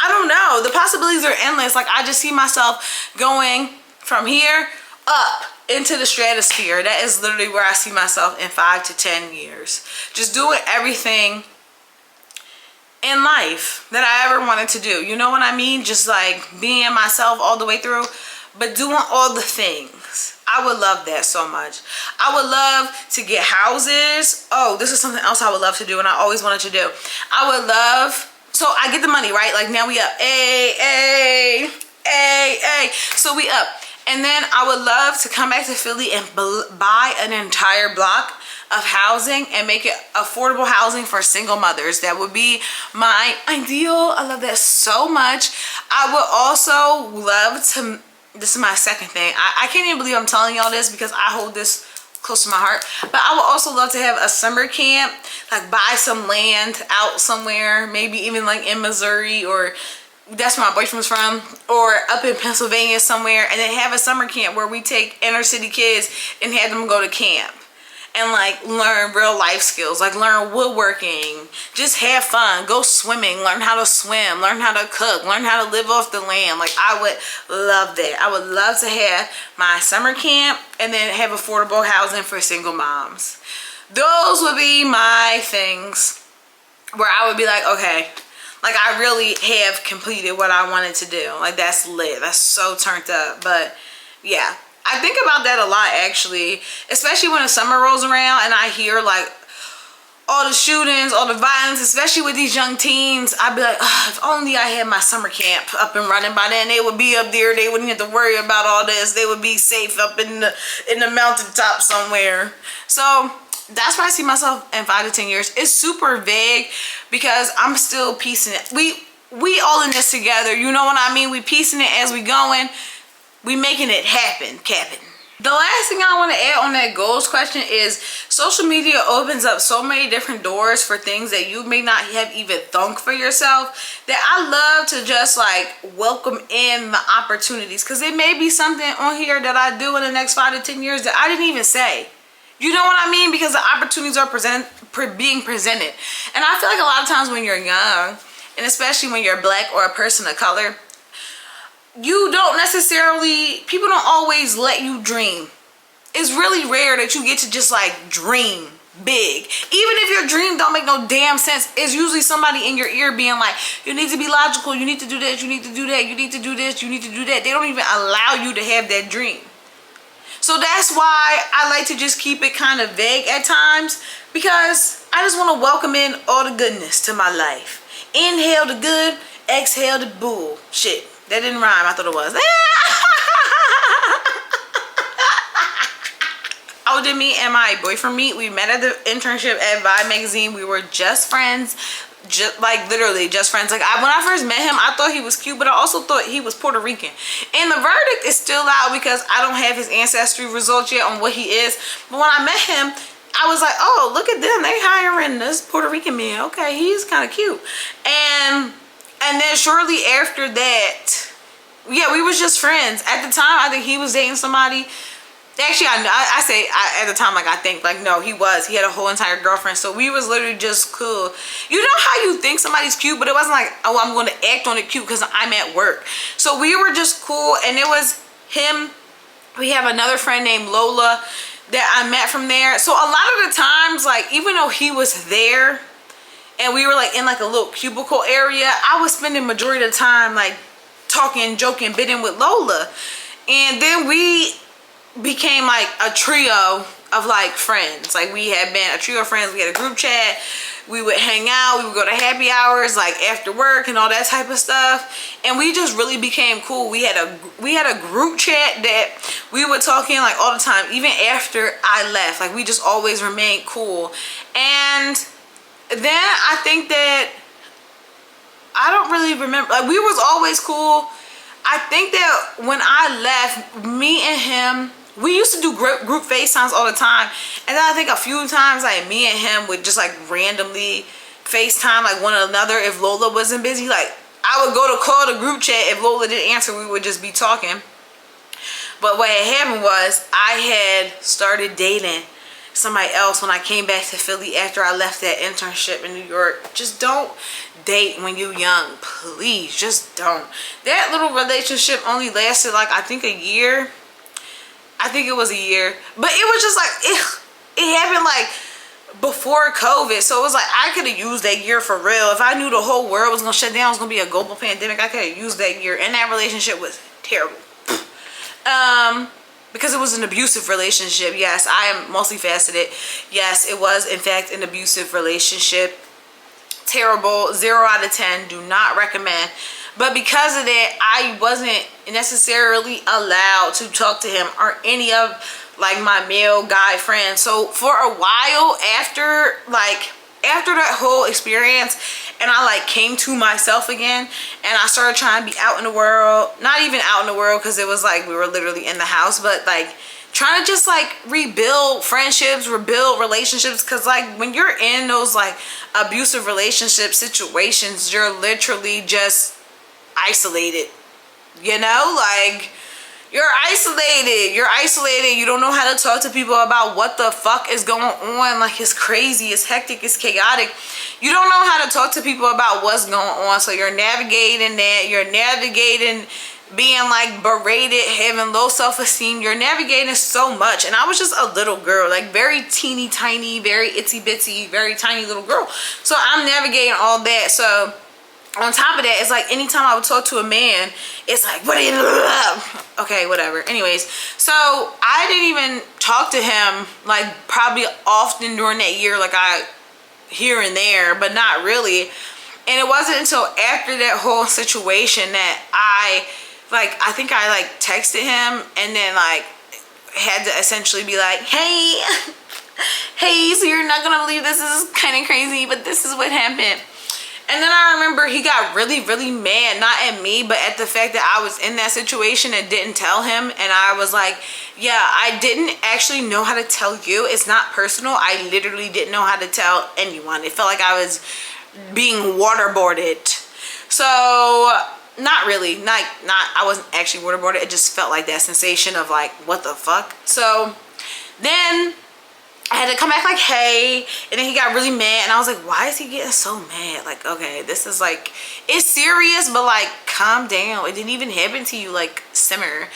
I don't know. The possibilities are endless. Like, I just see myself going from here up into the stratosphere. That is literally where I see myself in 5 to 10 years. Just doing everything in life that I ever wanted to do. You know what I mean? Just like being myself all the way through, but doing all the things. I would love that so much. I would love to get houses. Oh, this is something else I would love to do and I always wanted to do. I would love, so I get the money, right? Like, now we up. So we up. And then I would love to come back to Philly and buy an entire block of housing and make it affordable housing for single mothers. That would be my ideal. I love that so much. I would also love to, this is my second thing. I can't even believe I'm telling y'all this because I hold this close to my heart. But I would also love to have a summer camp, like buy some land out somewhere, maybe even like in Missouri, or that's where my boyfriend's from, or up in Pennsylvania somewhere, and then have a summer camp where we take inner city kids and have them go to camp and like learn real life skills, like learn woodworking, just have fun, go swimming, learn how to swim, learn how to cook, learn how to live off the land. Like, I would love that. I would love to have my summer camp and then have affordable housing for single moms. Those would be my things where I would be like, okay, like, I really have completed what I wanted to do. Like, that's lit. That's so turned up. But yeah, I think about that a lot, actually, especially when the summer rolls around and I hear like all the shootings, all the violence, especially with these young teens. I'd be like, if only I had my summer camp up and running by then. They would be up there. They wouldn't have to worry about all this. They would be safe up in the mountaintop somewhere. So that's where I see myself in 5 to 10 years. It's super vague because I'm still piecing it. We all in this together. You know what I mean? We piecing it as we going. We making it happen, Captain. The last thing I want to add on that goals question is social media opens up so many different doors for things that you may not have even thunk for yourself, that I love to just like welcome in the opportunities, because there may be something on here that I do in the next 5 to 10 years that I didn't even say. You know what I mean? Because the opportunities are being presented. And I feel like a lot of times when you're young, and especially when you're black or a person of color, you don't necessarily, people don't always let you dream. It's really rare that you get to just like dream big. Even if your dream don't make no damn sense, it's usually somebody in your ear being like, you need to be logical, you need to do this, you need to do that, you need to do this, you need to do that. They don't even allow you to have that dream. So that's why I like to just keep it kind of vague at times, because I just want to welcome in all the goodness to my life. Inhale the good, exhale the bull. Shit, that didn't rhyme. I thought it was. How did me and my boyfriend meet? We met at the internship at Vibe magazine. We were just friends, just like literally just friends. Like when I first met him, I thought he was cute, but I also thought he was Puerto Rican. And the verdict is still out because I don't have his ancestry results yet on what he is. But when I met him, I was like, oh, look at them, they hiring this Puerto Rican man. Okay, he's kind of cute. And then shortly after that, yeah, we was just friends. At the time, I think he was dating somebody. Actually, I say at the time, like I think, like no, he had a whole entire girlfriend. So we was literally just cool. You know how you think somebody's cute, but it wasn't like, oh, I'm going to act on it cute because I'm at work. So we were just cool, and it was him. We have another friend named Lola that I met from there. So a lot of the times, like even though he was there and we were like in like a little cubicle area, I was spending majority of the time like talking, joking, bidding with Lola. And then we became like a trio of like friends. Like we had been a trio of friends. We had a group chat. We would hang out. We would go to happy hours like after work and all that type of stuff. And we just really became cool. We had a group chat that we were talking like all the time, even after I left. Like we just always remained cool. And then I think that I don't really remember, like we was always cool. I think that when I left, me and him, we used to do group FaceTimes all the time. And then I think a few times like me and him would just like randomly FaceTime like one another if Lola wasn't busy. Like I would go to call the group chat. If Lola didn't answer, we would just be talking. But what had happened was I had started dating somebody else when I came back to Philly after I left that internship in New York. Just don't date when you're young, please. Just don't. That little relationship only lasted like I think a year. I think it was a year, but it was just like it happened like before COVID, so it was like I could have used that year for real. If I knew the whole world was gonna shut down, it was gonna be a global pandemic, I could have used that year. And that relationship was terrible. Because it was an abusive relationship. Yes, I am multifaceted. Yes, it was in fact an abusive relationship. Terrible. 0 out of 10. Do not recommend. But because of that, I wasn't necessarily allowed to talk to him or any of like my male guy friends. So for a while after that whole experience, and I like came to myself again and I started trying to be out in the world, not even out in the world because it was like we were literally in the house, but like trying to just like rebuild friendships, rebuild relationships. Because like when you're in those like abusive relationship situations, you're literally just isolated, you know, like you're isolated. You don't know how to talk to people about what the fuck is going on. Like it's crazy, it's hectic, it's chaotic. You don't know how to talk to people about what's going on. So you're navigating that. You're navigating being like berated, having low self-esteem. You're navigating so much. And I was just a little girl, like very teeny tiny, very itsy bitsy, very tiny little girl. So I'm navigating all that. So on top of that, it's like anytime I would talk to a man, it's like, what are you doing? Okay, whatever. Anyways, so I didn't even talk to him like probably often during that year, like here and there, but not really. And it wasn't until after that whole situation that I think I like texted him and then like had to essentially be like, hey, so you're not gonna believe this is kind of crazy, but this is what happened. And then I remember he got really, really mad, not at me, but at the fact that I was in that situation and didn't tell him. And I was like, yeah, I didn't actually know how to tell you. It's not personal. I literally didn't know how to tell anyone. It felt like I was being waterboarded. So not really, I wasn't actually waterboarded. It just felt like that sensation of like, what the fuck? So then I had to come back like, hey, and then he got really mad, and I was like, why is he getting so mad? Like, okay, this is like, it's serious, but like, calm down. It didn't even happen to you, like, simmer.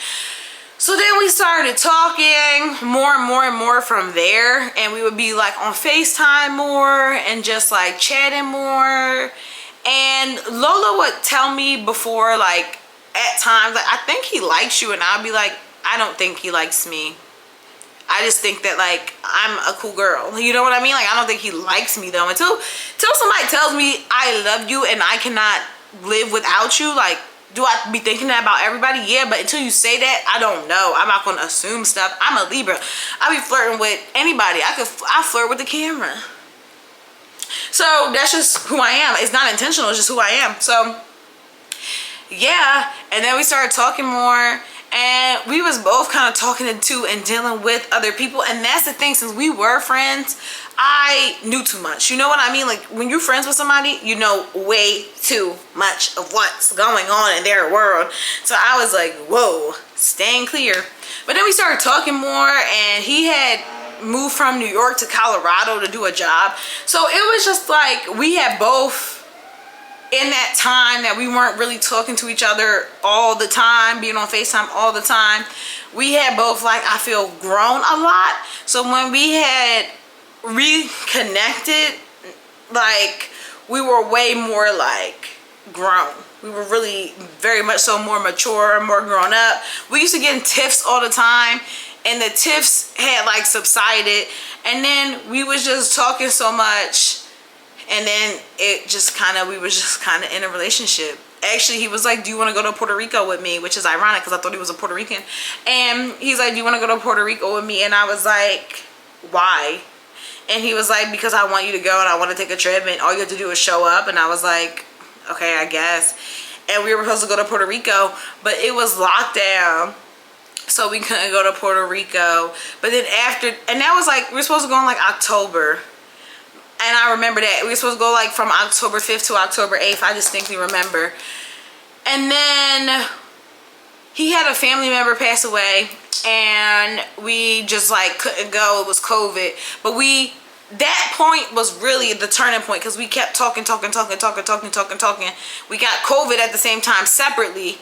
So then we started talking more and more and more from there, and we would be like on FaceTime more and just like chatting more. And Lola would tell me before, like, at times, like, I think he likes you, and I'll be like, I don't think he likes me. I just think that, like, I'm a cool girl. You know what I mean? Like, I don't think he likes me, though. Until somebody tells me I love you and I cannot live without you, like, do I be thinking that about everybody? Yeah, but until you say that, I don't know. I'm not going to assume stuff. I'm a Libra. I be flirting with anybody. I flirt with the camera. So, that's just who I am. It's not intentional. It's just who I am. So, yeah. And then we started talking more. And we was both kind of talking to and dealing with other people. And that's the thing, since we were friends, I knew too much. You know what I mean? Like, when you're friends with somebody, you know way too much of what's going on in their world. So I was like, whoa, staying clear. But then we started talking more, and he had moved from New York to Colorado to do a job. So it was just like, we had both, in that time that we weren't really talking to each other all the time, being on FaceTime all the time, we had both, like, I feel, grown a lot. So when we had reconnected, like, we were way more, like, grown. We were really very much so more mature, more grown up. We used to get in tiffs all the time, and the tiffs had, like, subsided, and then we was just talking so much. And then it just kind of, we were just kind of in a relationship. Actually, he was like, do you want to go to Puerto Rico with me? Which is ironic because I thought he was a Puerto Rican. And he's like, do you want to go to Puerto Rico with me? And I was like, why? And he was like, because I want you to go and I want to take a trip and all you have to do is show up. And I was like, okay, I guess. And we were supposed to go to Puerto Rico, but it was locked down. So we couldn't go to Puerto Rico. But then after, and that was like, we were supposed to go in like October. And I remember that. We were supposed to go like from October 5th to October 8th. I distinctly remember. And then he had a family member pass away. And we just like couldn't go. It was COVID. But that point was really the turning point. Because we kept talking. We got COVID at the same time separately.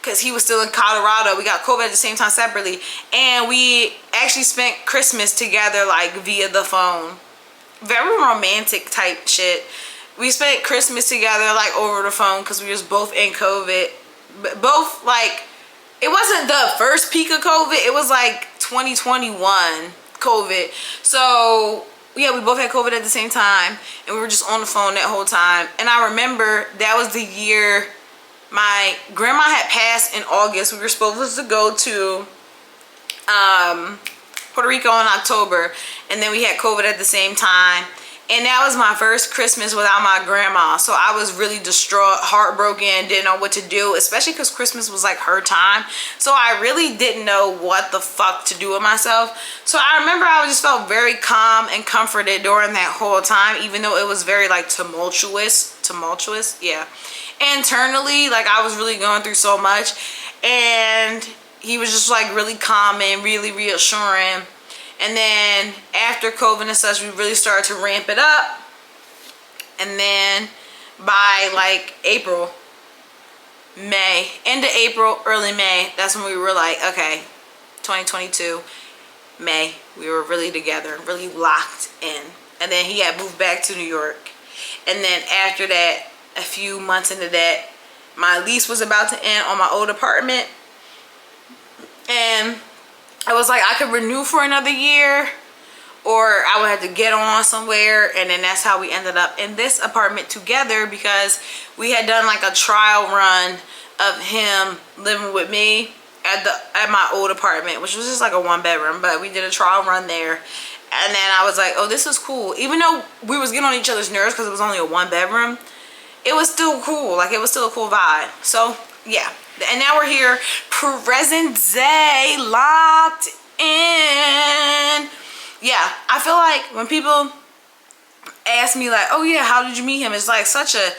Because he was still in Colorado. We got COVID at the same time separately. And we actually spent Christmas together like via the phone. Very romantic type shit. We spent Christmas together like over the phone because we was both in COVID. But both, like, it wasn't the first peak of COVID. It was like 2021 COVID. So yeah, we both had COVID at the same time, and we were just on the phone that whole time. And I remember that was the year my grandma had passed in August. We were supposed to go to Puerto Rico in October, and then we had COVID at the same time. And that was my first Christmas without my grandma. So I was really distraught, heartbroken, didn't know what to do, especially because Christmas was like her time. So I really didn't know what the fuck to do with myself. So I remember I just felt very calm and comforted during that whole time, even though it was very like tumultuous, yeah. Internally, like I was really going through so much, and he was just like really calm and really reassuring. And then after COVID and such, we really started to ramp it up. And then by like April, May, end of April, early May, that's when we were like, okay, 2022, May, we were really together, really locked in. And then he had moved back to New York. And then after that, a few months into that, my lease was about to end on my old apartment. And I was like, I could renew for another year, or I would have to get on somewhere. And then that's how we ended up in this apartment together, because we had done like a trial run of him living with me at my old apartment, which was just like a 1-bedroom, but we did a trial run there. And then I was like, oh, this is cool. Even though we was getting on each other's nerves because it was only a 1-bedroom, it was still cool. Like, it was still a cool vibe. So yeah. And now we're here, present day, locked in. Yeah, I feel like when people ask me like, oh yeah, how did you meet him? It's like such a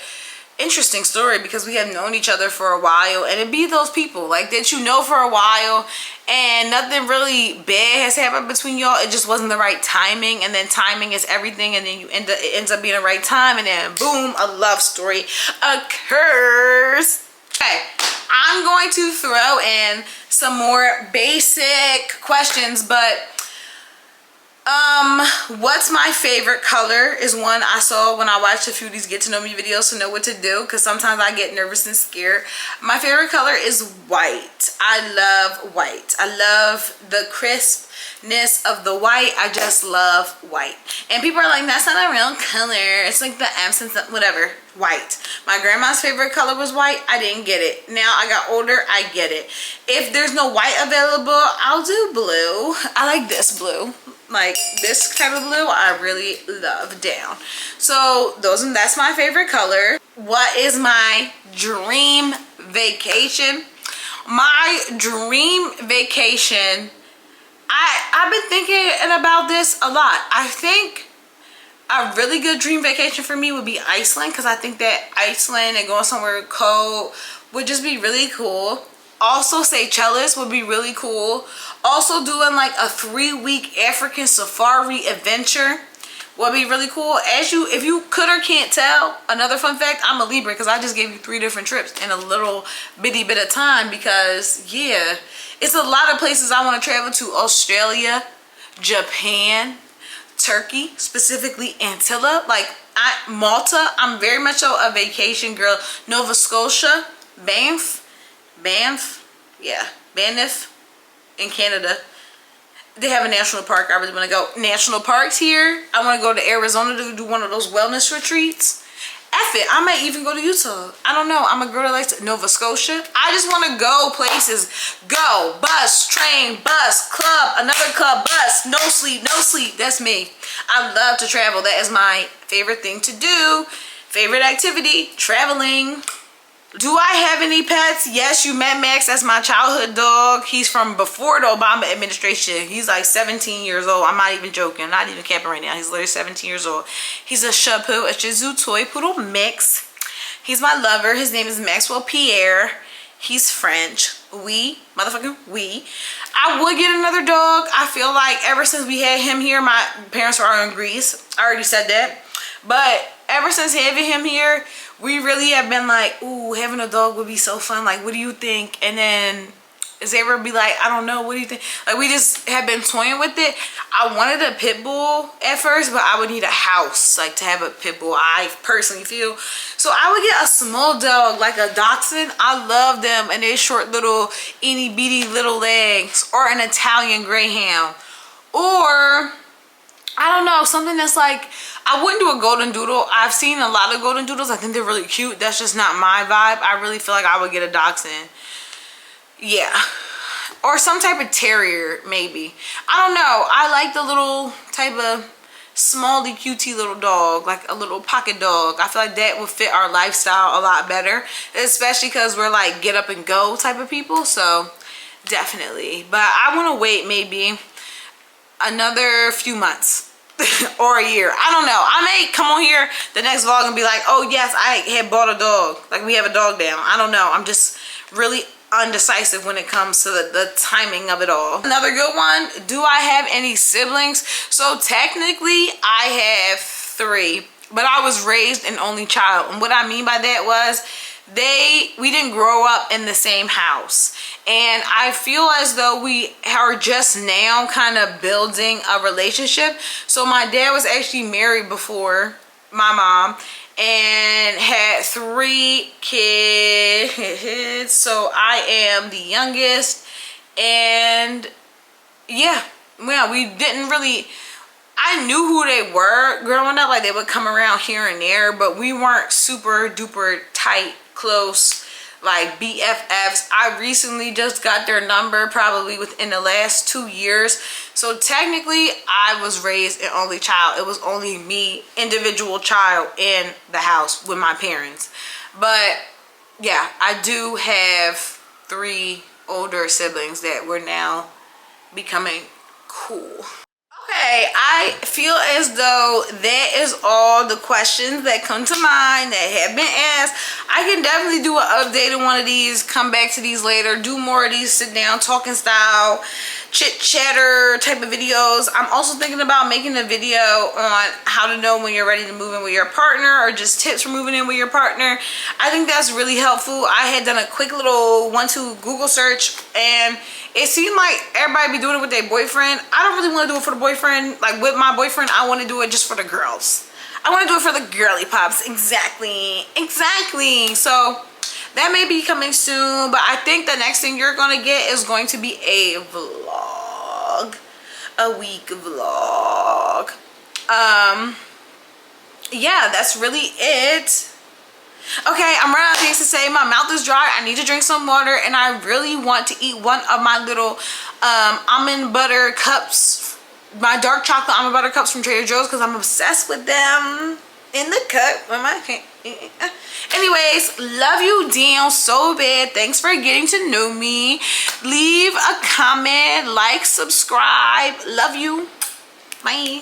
interesting story because we have known each other for a while, and it'd be those people like that you know for a while and nothing really bad has happened between y'all. It just wasn't the right timing, and then timing is everything, and then it ends up being the right time, and then boom, a love story occurs. Okay, I'm going to throw in some more basic questions, but what's my favorite color is one I saw when I watched a few of these get to know me videos to know what to do, because sometimes I get nervous and scared. My favorite color is white. I love white. I love the crispness of the white. I just love white. And people are like, that's not a real color. It's like the absence of whatever. White. My grandma's favorite color was white. I didn't get it. Now I got older, I get it. If there's no white available, I'll do blue. I like this blue. Like this type of blue I really love down. So that's my favorite color. What is my dream vacation? My dream vacation, I've been thinking about this a lot. I think a really good dream vacation for me would be Iceland, because I think that Iceland and going somewhere cold would just be really cool. Also, Seychelles would be really cool. Also, doing like a 3-week African safari adventure would be really cool. If you could or can't tell, another fun fact, I'm a Libra, because I just gave you 3 different trips in a little bitty bit of time, because yeah, it's a lot of places I want to travel to. Australia, Japan, Turkey, specifically Antilla, like Malta. I'm very much a vacation girl. Nova Scotia, Banff, yeah, Banff in Canada. They have a national park. I really want to go. National parks here. I want to go to Arizona to do one of those wellness retreats. F it, I might even go to Utah. I don't know. I'm a girl that likes Nova Scotia. I just want to go places. Go, bus, train, bus, club, another club, bus, no sleep, no sleep. That's me. I love to travel. That is my favorite thing to do. Favorite activity, traveling. Do I have any pets? Yes, you met Max. That's my childhood dog. He's from before the Obama administration. He's like 17 years old. I'm not even joking. I'm not even capping right now. He's literally 17 years old. He's a Shih Tzu, a Shih Tzu toy poodle mix. He's my lover. His name is Maxwell Pierre. He's French. Oui, motherfucking oui. I would get another dog. I feel like ever since we had him here, my parents are in Greece. I already said that. But ever since having him here, we really have been like, ooh, having a dog would be so fun. Like, what do you think? And then Xavier be like, I don't know, what do you think? Like, we just have been toying with it. I wanted a pit bull at first, but I would need a house, like, to have a pit bull, I personally feel. So I would get a small dog, like a dachshund. I love them, and they're short little, itty bitty little legs. Or an Italian greyhound. Or, I don't know, something that's like, I wouldn't do a golden doodle. I've seen a lot of golden doodles. I think they're really cute. That's just not my vibe. I really feel like I would get a dachshund. Yeah. Or some type of terrier, maybe. I don't know. I like the little type of smally, cutesy little dog. Like a little pocket dog. I feel like that would fit our lifestyle a lot better. Especially because we're like get up and go type of people. So, definitely. But I want to wait maybe another few months. Or a year. I don't know. I may come on here the next vlog and be like, oh yes, I had bought a dog. Like we have a dog down. I don't know. I'm just really undecisive when it comes to the timing of it all. Another good one. Do I have any siblings? So technically I have 3. But I was raised an only child. And what I mean by that was we didn't grow up in the same house. And I feel as though we are just now kind of building a relationship. So my dad was actually married before my mom and had 3 kids. So I am the youngest. And yeah, we didn't really, I knew who they were growing up. Like they would come around here and there, but we weren't super duper tight, close, like BFFs. I recently just got their number probably within the last 2 years. So technically I was raised an only child. It was only me, individual child, in the house with my parents. But yeah, I do have 3 older siblings that were now becoming cool. Okay, Okay, I feel as though that is all the questions that come to mind that have been asked. I can definitely do an update on one of these, come back to these later, do more of these sit down talking style, chit chatter type of videos. I'm also thinking about making a video on how to know when you're ready to move in with your partner, or just tips for moving in with your partner. I think that's really helpful. I had done a quick little 1-2 Google search, and it seemed like everybody be doing it with their boyfriend. I don't really want to do it for the boyfriend. Like with my boyfriend, I want to do it just for the girls. I want to do it for the girly pops. Exactly. So that may be coming soon, but I think the next thing you're going to get is going to be a vlog. A week vlog. Yeah, that's really it. Okay, I'm running out of things to say. My mouth is dry. I need to drink some water, and I really want to eat one of my little almond butter cups, my dark chocolate almond butter cups from Trader Joe's, because I'm obsessed with them in the cup. Anyways, love you down so bad. Thanks for getting to know me. Leave a comment, like, subscribe. Love you. Bye.